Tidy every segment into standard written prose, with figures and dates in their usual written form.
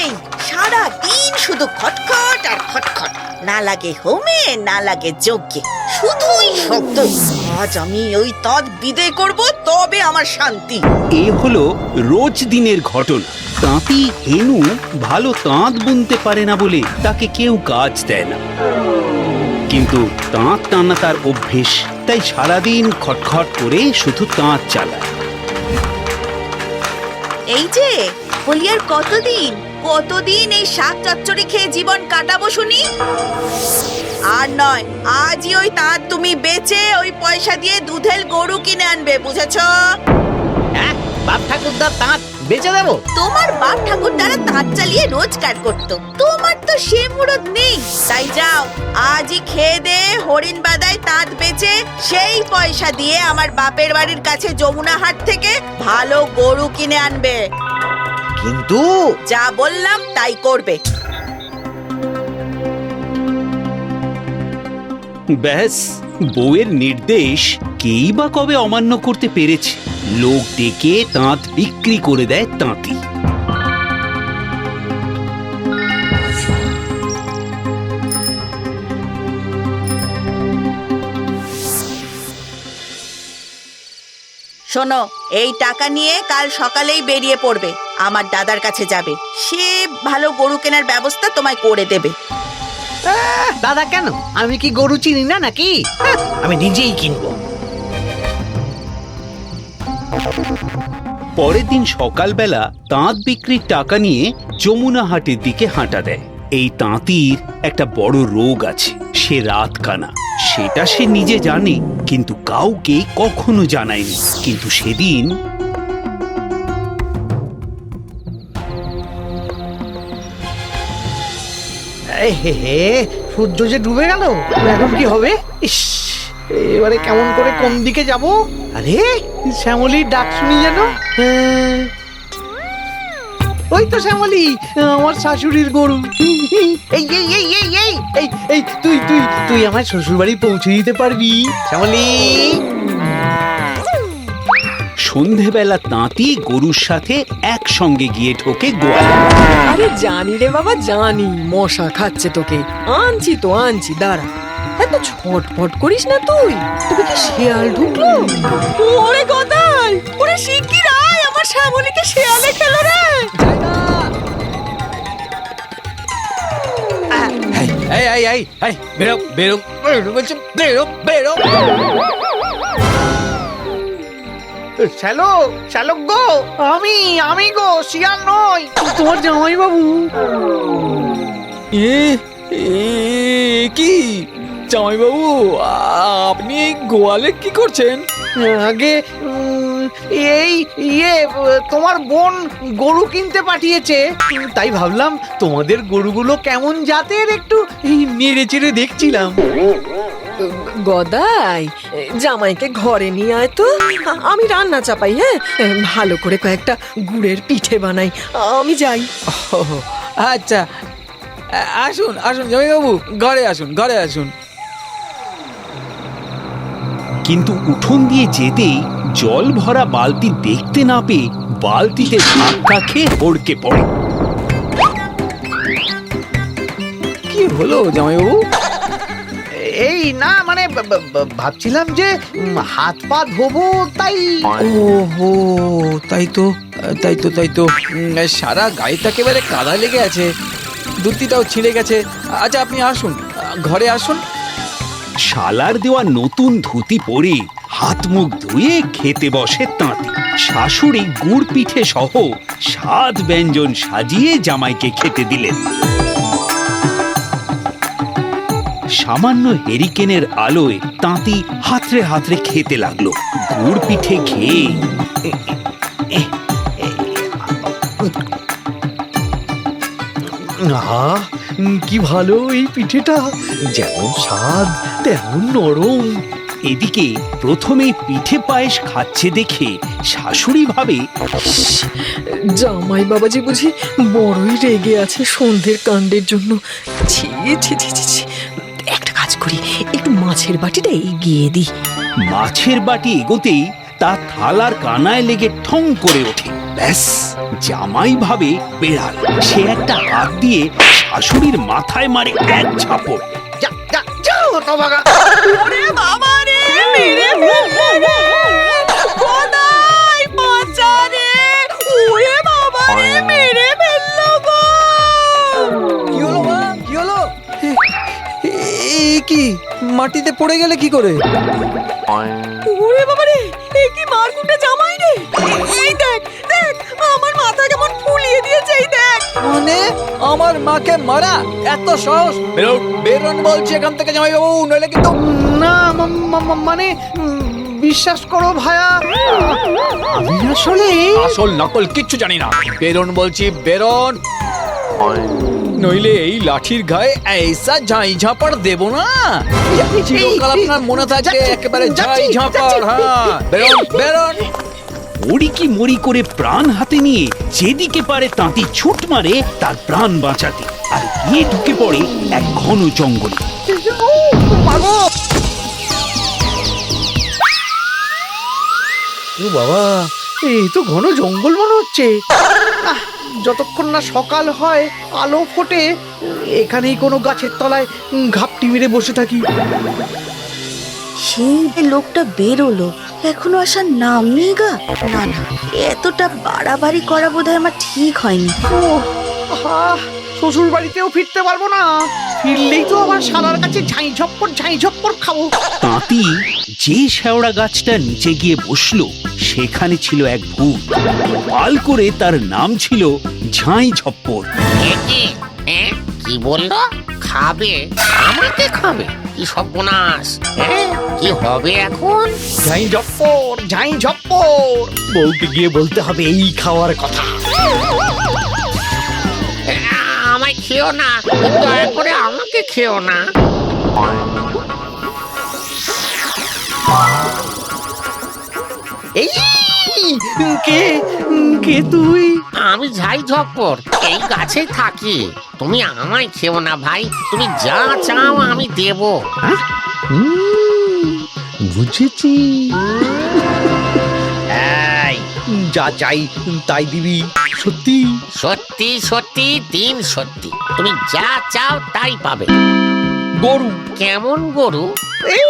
নেই, সারা দিন শুধু খটখট আর খটখট, না লাগে হোমে না লাগে যজ্ঞে, শুধুই শব্দ। আজ আমি ওই তাঁত বিদে করব, তবে আমার শান্তি। এ হলো রোজ দিনের ঘটনা। তাঁতি হেনু ভালো তাঁত বুনতে পারে না বলে তাকে কেউ কাজ দেয় না, কিন্তু তাঁত টানা তার অভ্যেস, তাই সারাদিন খটখট করে শুধু তাঁত চালায়। এই যে বলি, আর কতদিন কতদিন এই শাক চচ্চড়ি খেয়ে জীবন কাটাবো শুনি? আর নয়, আজই ওই তাঁত তুমি বেচে ওই পয়সা দিয়ে দুধের গরু কিনে আনবে, বুঝেছো? বাপ ঠাকুরদার তাঁত বেচে দেবো? তোমার বাপ ঠাকুরদারা তাঁত চালিয়ে রোজগার করত, তোমার তো সে মুরত নেই। তাই যাও, আজই খেয়ে দে হরিণ বাদায় তাঁত বেচে সেই পয়সা দিয়ে আমার বাপের বাড়ির কাছে যমুনা হাট থেকে ভালো গরু কিনে আনবে। কিন্তু যা বললাম তাই করবে। ব্যাস, বউয়ের নির্দেশ কেই বা কবে অমান্য করতে পেরেছে? লোক ডেকে তাঁত বিক্রি করে দেয় তাঁতি। শোনো, এই টাকা নিয়ে কাল সকালেই বেরিয়ে পড়বে, আমার দাদার কাছে যাবে, সে ভালো গরু কেনার ব্যবস্থা তোমায় করে দেবে। দাদা কেন? আমি কি গরু চিনি না নাকি? আমি নিজেই কিনবো। পরের দিন সকালবেলা তাঁত বিক্রির টাকা নিয়ে যমুনা হাটের দিকে হাঁটা দেয়। এই তাঁতির একটা বড় রোগ আছে, সে রাত কানা। সেটা সে নিজে জানে, কিন্তু কাউকে কখনো জানায়নি। কিন্তু সেদিন সূর্য যে ডুবে গেল, এখন কি হবে? ইস, এবারে কেমন করে কোন দিকে যাব? আরে শ্যামলীর ডাক শুনি যেন। ওই তো শ্যামলী, আমার শাশুড়ির গরু। এই এই এই এই এই এই এই তুই তুই তুই আমার শ্বশুর বাড়ি পৌঁছে দিতে পারবি শ্যামলী? সন্ধেবেলা তাঁতি গরুর সাথে একসঙ্গে গিয়ে ঢোকে গোয়ালে। আরে জানি রে বাবা, জানি মশা খাচ্ছে তোকে। আনছি তো আনছি, দাঁড়া। এত ছটফট করিস না তুই। তোকে কি শিয়াল ঢুকলো? ওরে গদাই, ওরে শিগগির আয়, আমার শ্যামলীকে শিয়ালে খেলো রে। এই এই এই এই বেরো বেরো বেরো বলছি, বেরো বেরো। শ্যালক, শ্যালক গো, আমি গো, শিয়াল নই, তোমার জামাই বাবু। কি জামাইবাবু, আপনি এই গোয়ালে কি করছেন? আগে এই তোমার বোন গরু কিনতে পাঠিয়েছে, তাই ভাবলাম তোমাদের গরুগুলো কেমন জাতের একটু নেড়ে চেড়ে দেখছিলাম। গদাই, জামাইকে ঘরে নিয়ে আয় তো, আমি রান্না চাপাই। হ্যাঁ, ভালো করে কয়েকটা গুড়ের পিঠে বানাই। আমি যাই। আচ্ছা, আসুন আসুন জামাইবাবু, ঘরে আসুন, ঘরে আসুন। কিন্তু উঠোন দিয়ে যেতেই জল ভরা বালতি দেখতে না পেয়ে বালতিতে ধাক্কা খেয়ে হড়কে পড়ে। কি হলো জামাইবাবু? এই না মানে ভাবছিলাম যে হাত পা ধোবো, তাই। ওহো, তাই তো তাই তো তাই তো সারা গাড়িটা একেবারে কাদা লেগে আছে, ধুতিটাও ছিঁড়ে গেছে। আচ্ছা, আপনি আসুন, ঘরে আসুন। শালার দেওয়া নতুন ধুতি পরে হাত মুখ ধুয়ে খেতে বসে তাঁতি। শাশুড়ি গুড় পিঠে সহ স্বাদ ব্যঞ্জন সাজিয়ে জামাইকে খেতে দিলেন। সামান্য হেরিকেনের আলোয় তাঁতি হাতড়ে হাতড়ে খেতে লাগলো। গুড় পিঠে খেয়ে কি ভালো এই পিঠেটা, যেমন স্বাদ তেমন নরম। এদিকে প্রথমেই পিঠে পায়েস খাচ্ছে দেখে শাশুড়ি ভাবে, জামাই বাবাজি বুঝি বড়ই রেগে আছে সন্ধ্যের কাণ্ডের জন্য। ছি ছি ছি ছি ছি। একটা কাজ করি, একটু মাছের বাটিটা এগিয়ে দিই। মাছের বাটি এগোতেই তা থালার কানায় লেগে ঠং করে ওঠে। ব্যাস, জামাই ভাবে বেড়াল, সে একটা হাত দিয়ে শাশুড়ির মাথায় মারে এক ঝাপড়। যা যা যাও তোমাগা। ওরে বাবা রে, মেরে ফেললো রে। খোদাই বাঁচা রে। ওরে বাবা রে, মেরে ফেললো গো। কি হলো মা, কি হলো? কি মাটিতে পড়ে গেলে কি করে? ওরে বাবা রে, এ কি মারকুটে জামাই রে। এই দেখ দেখ, আমার মাথা কেমন ফুলিয়ে দিয়েছে, এই দেখ। মানে আমার মাকে মারা এত সাহস? বেরোন বেরোন বলছি এখান থেকে জামাইবাবু, নইলে কিন্তু। না মানে বিশ্বাস করো ভায়া, আমি আসলে আসল নকল কিচ্ছু জানি না। বেরোন বলছি, বেরোন, নইলে এই লাঠির গায়ে এইসা ঝাই ঝাপড় দেব না। চিরকাল আপনার মনে থাকবে একেবারে ঝাই ঝাপড়। হ্যাঁ, বেরোন বেরোন। ওড়ি কি মরি করে প্রাণ হাতে নিয়ে যেদিকে পারে তাঁতি ছুট মারে তার প্রাণ বাঁচাতে, আর গিয়ে ঢুকে পড়ে এক ঘন জঙ্গলে। ও বাবা, এই তো ঘন জঙ্গল মনে হচ্ছে। আহ, যতক্ষণ না সকাল হয়, আলো ফোটে, এখানেই কোনো গাছের তলায় ঘাপটি মেরে বসে থাকি। সেই লোকটা বেরোলো, এখনো আসার নাম নেই গা। না না, এতটা বাড়াবাড়ি করা বোধহয় আমার ঠিক হয়নি। ও শ্বশুর বাড়িতেও ফিরতে পারবো না, ফিরলেই তো আবার শালার কাছে ঝাই ঝপ্পর খাবো। তাঁতি যে শেওড়া গাছটা নিচে গিয়ে বসলো, সেখানে ছিল এক ভূত। পাল করে তার নাম ছিল ঝাই ঝপ্পর। কি বললো? খাবে? আমাকে খাবে? কি সর্বনাশ! কি হবে এখন? ঝাই ঝপ্পর, বউকে গিয়ে বলতে হবে এই খাওয়ার কথা। আমায় খেও না, দয়া করে আমাকে খেও না। এই কে কে তুই? আমি ঝাই ঝপ্পর, এই গাছেই থাকি। তুমি আমায় খেও না ভাই, তুমি যা চাও আমি দেব। বুঝেছি, যা চাই তাই দিবি? সত্যি? সত্যি সত্যি, দিন সত্যি। তুমি যা চাও তাই পাবে। গরু? কেমন গরু? এই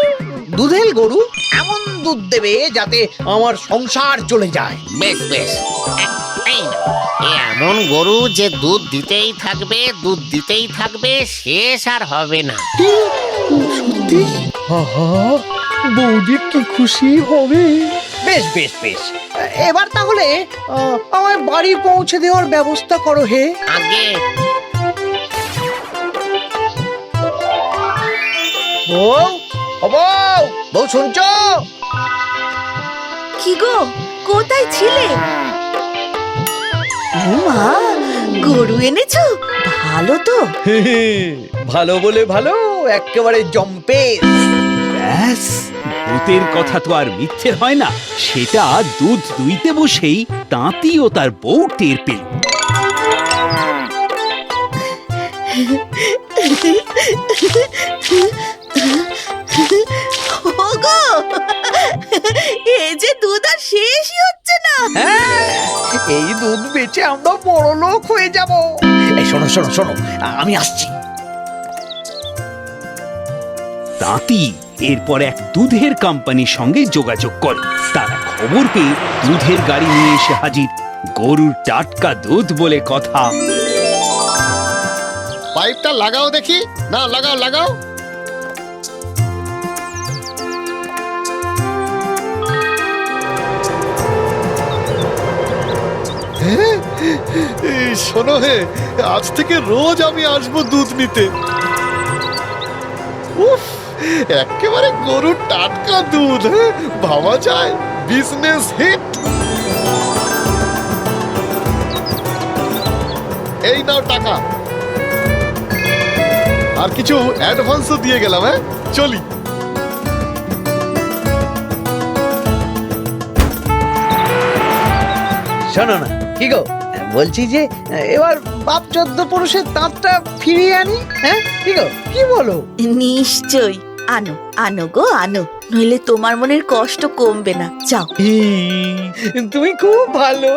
দুধের গরু, এমন দুধ দেবে যাতে আমার সংসার চলে যায়। বেশ বেশ, এই নাও। এমন গরু যে দুধ দিতেই থাকবে, দুধ দিতেই থাকবে, শেষ আর হবে না। সত্যি? আহা, বৌদি কি খুশি হবে। বেশ বেশ বেশ, এবার তাহলে আমায় বাড়ি পৌঁছে দেওয়ার ব্যবস্থা করো হে। আগে বউ, ও বউ, বউ শুনছো? কি গো, কোথায় ছিলে? ও মা, গরু এনেছো? ভালো তো। ভালো বলে ভালো, একেবারে জম্পে। ব্যাস, ভূতের কথা তো আর মিথ্যে হয় না। সেটা দুধ দুইতে বসেই তাঁতি ও তার বউ টের পেল। ওগো, এই যে দুধ আর শেষই হচ্ছে না। এই দুধ বেচে আমরা বড় লোক হয়ে যাব। এই শোনো শোনো শোনো, আমি আসছি। তাঁতি এরপর এক দুধের কোম্পানির সঙ্গে যোগাযোগ করে। তারা খবর পেয়ে দুধের গাড়ি নিয়ে এসে হাজির। গরুর টাটকা দুধ বলে কথা। পাইপটা লাগাও দেখি। না, লাগাও লাগাও। এই শোনো হে, আজ থেকে রোজ আমি আসবো দুধ নিতে। উফ, একেবারে গরুর টাটকা দুধ। ভাবা যায়, বিজনেস হিট। এই নাও টাকা, আর কিছু অ্যাডভান্সও দিয়ে গেলাম। চলি। শোনো না, কি গো, বলছি যে এবার বাপ 14 পুরুষের দাঁতটা ফিরিয়ে আনি। হ্যাঁ, কি গো, কি বলো? নিশ্চয়ই আনো, আনো গো আনো, নইলে তোমার মনের কষ্ট কমবে না। যাও। তুমি খুব ভালো।